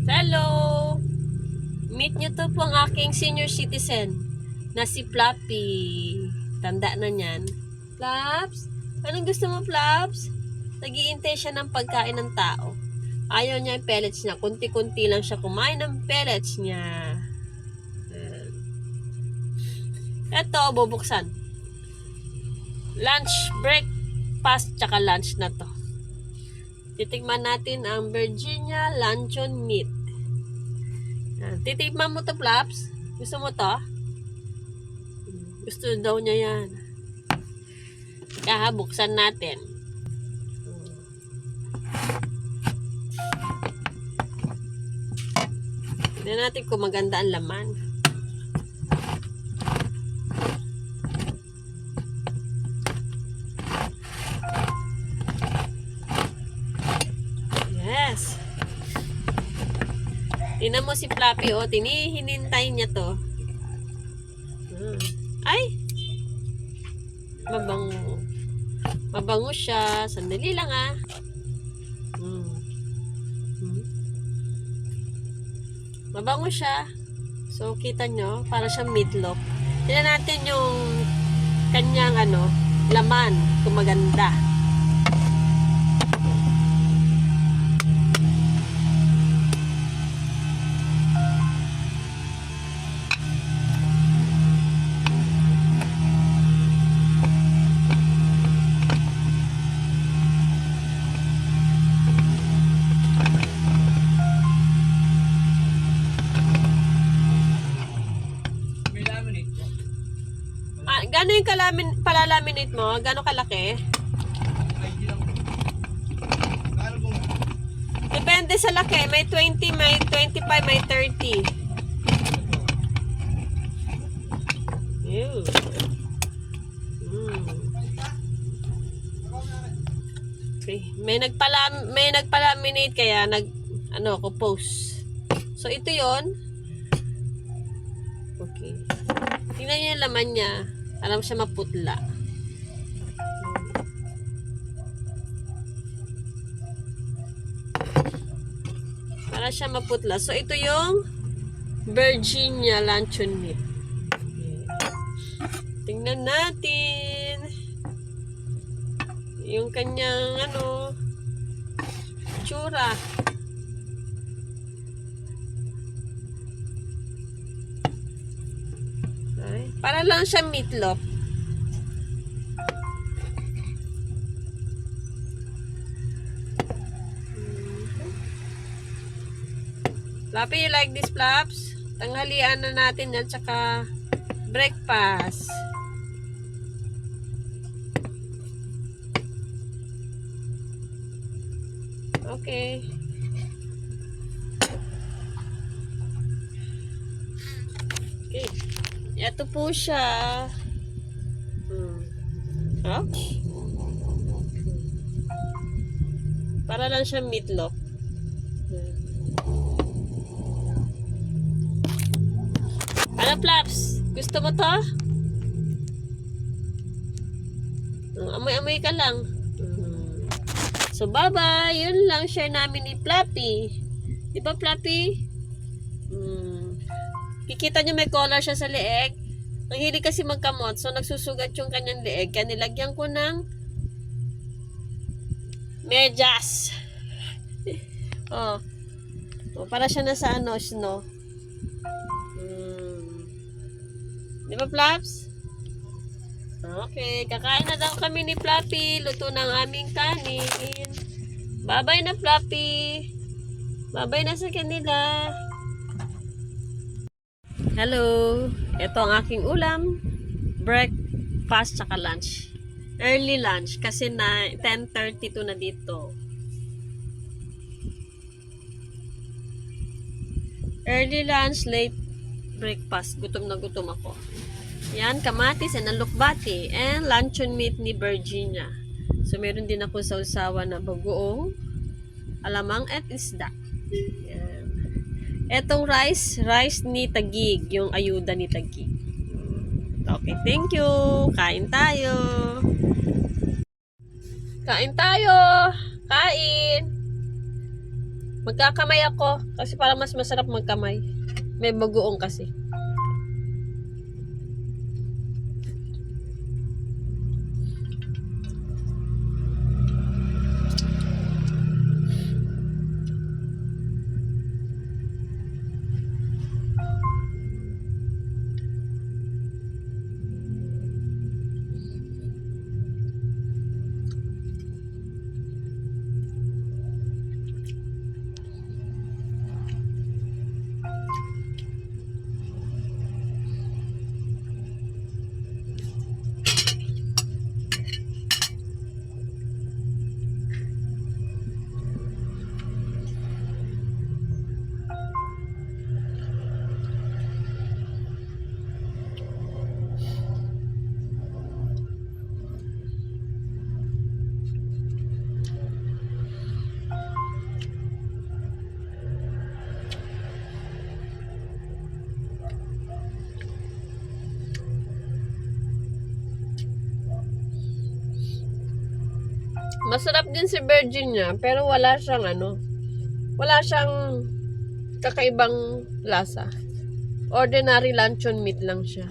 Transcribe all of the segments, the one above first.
Hello! Meet nyo to po ang aking senior citizen na si Fluffy. Tanda na niyan. Flaps? Anong gusto mo, Flaps? Nag-iintay siya ng pagkain ng tao. Ayaw niya yung pellets niya. Kunti-kunti lang siya kumain ng pellets niya. Eto, bubuksan. Lunch, breakfast, tsaka lunch na to. Titikman natin ang Virginia Luncheon Meat. Titikman mo to, Flaps? Gusto mo to? Gusto daw niya yan. Kaya buksan natin. Tignan natin kung maganda ang laman. Yes. Tingnan mo si Fluffy, oh. Hinintay niya to. Ay! Mabango. Mabango siya. Sandali lang, ah. Mabango siya. So, kita nyo, para siyang meatloaf. Tingnan natin yung kanyang, laman. Kung maganda. Gano'n yung palalaminate mo? Gano'n kalaki? Depende sa laki. May 20, may 25, may 30. Ew. Okay. May nagpalaminate kaya ko post. So ito 'yon. Okay. Tingnan niyo yung laman niya. Alam siya maputla. Para siya maputla. So, ito yung Virginia Luncheon Meat. Tingnan natin. Yung kanyang, tsura. Para lang siya meatloaf. Fluffy, you like this, Flaps? Tanghalian na natin yan, tsaka breakfast. Okay. Okay. Ito po siya. Para lang siya meatloaf. Ano, Flaps? Gusto mo to? Amoy-amoy ka lang. So, bye-bye. Yun lang share namin ni Fluffy. Di ba, Fluffy? Kikita nyo may collar siya sa leeg. Ang hilig kasi magkamot. So, nagsusugat yung kanyang leeg. Kaya nilagyan ko ng medyas. Para siya na sa snow. Di ba, Flaps? Okay. Kakain na daw kami ni Fluffy. Luto ng aming kanin. Bye-bye na, Fluffy. Bye-bye na sa kanila. Hello. Ito ang aking ulam. Breakfast tsaka lunch. Early lunch kasi na 10:32 na dito. Early lunch, late breakfast. Gutom na gutom ako. Yan, kamatis and alukbati and luncheon meat ni Virginia. So, meron din ako sausawa na bagoong alamang at isda. Yan. Etong rice ni Tagig, yung ayuda ni Tagig. Okay, thank you. Kain tayo. Kain tayo. Kain. Magkakamay ako kasi para mas masarap magkamay. May bagoong kasi. Masarap din si Virginia, pero wala siyang wala siyang kakaibang lasa. Ordinary luncheon meat lang siya.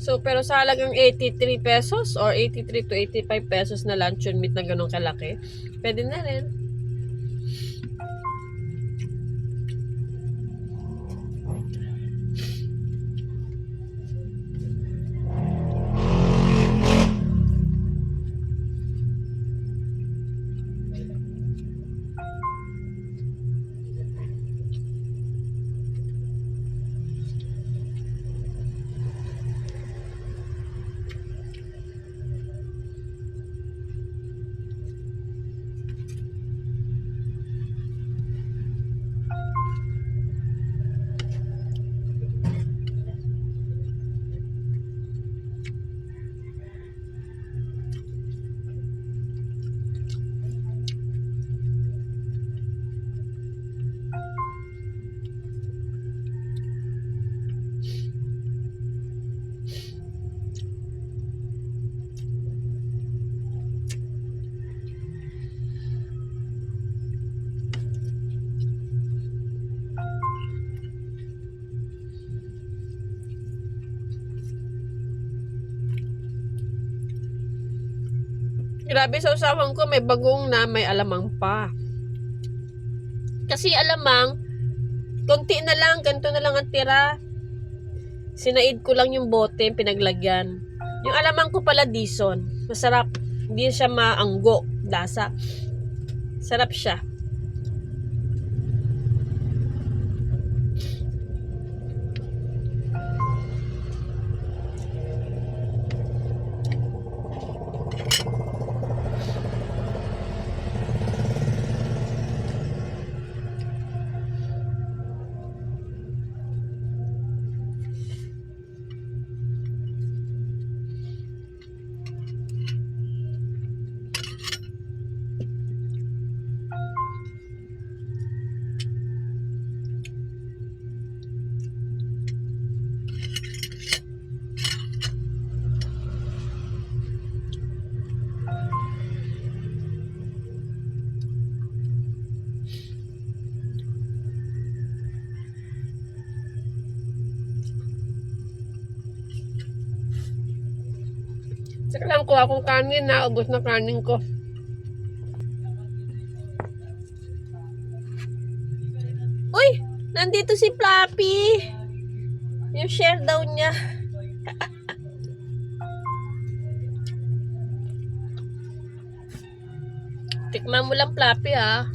So, pero sa halagang 83 pesos or 83 to 85 pesos na luncheon meat na ganun kalaki, pwede na rin. Grabe sa usapan ko, may bagong na may alamang pa. Kasi alamang, konti na lang, ganito na lang ang tira. Sinaid ko lang yung bote, pinaglagyan. Yung alamang ko pala dison. Masarap. Hindi siya maanggo, lasa. Sarap siya. Saka lang kuha akong kanin na, ubos na kanin ko. Uy! Nandito si Flappy! Yung share daw niya. Tikman mo lang Flappy ha.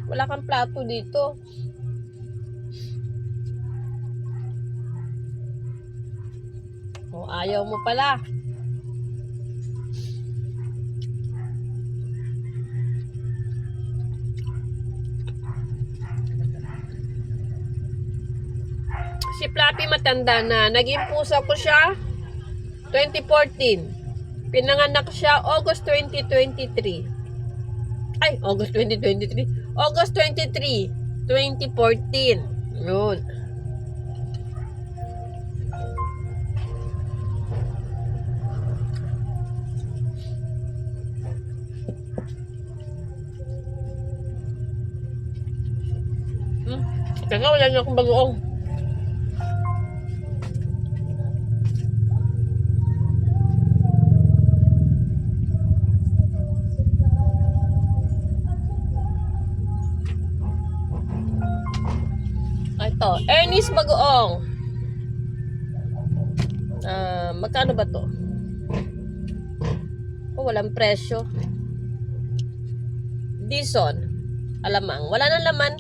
Wala kang plato dito. Oh, ayaw mo pala. Si Flappy matanda na. Naging pusa ko siya 2014. Pinanganak siya August 2023. Ay, August 2023. August 23. 2014. Yun. Kaya wala na akong bagoong. Ito, Ernest Bagoong. Magkano ba to? Oh, walang presyo. Dison. Alamang. Wala nang laman.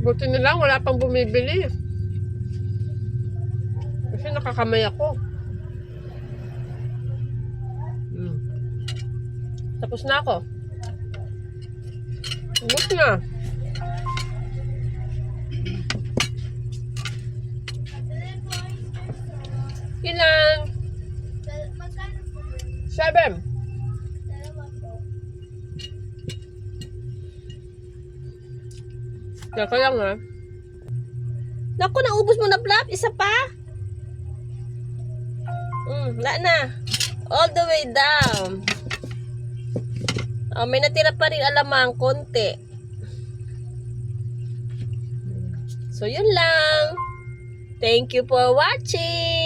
Buti na lang, wala pang bumibili. Kasi nakakamay ako. Tapos na ako. Ubus na. Ilan? 7. Teka lang ha. Naku, naubos mo na flap. Isa pa. Wala na. All the way down. May natira pa rin alamang konti. So, yun lang. Thank you for watching.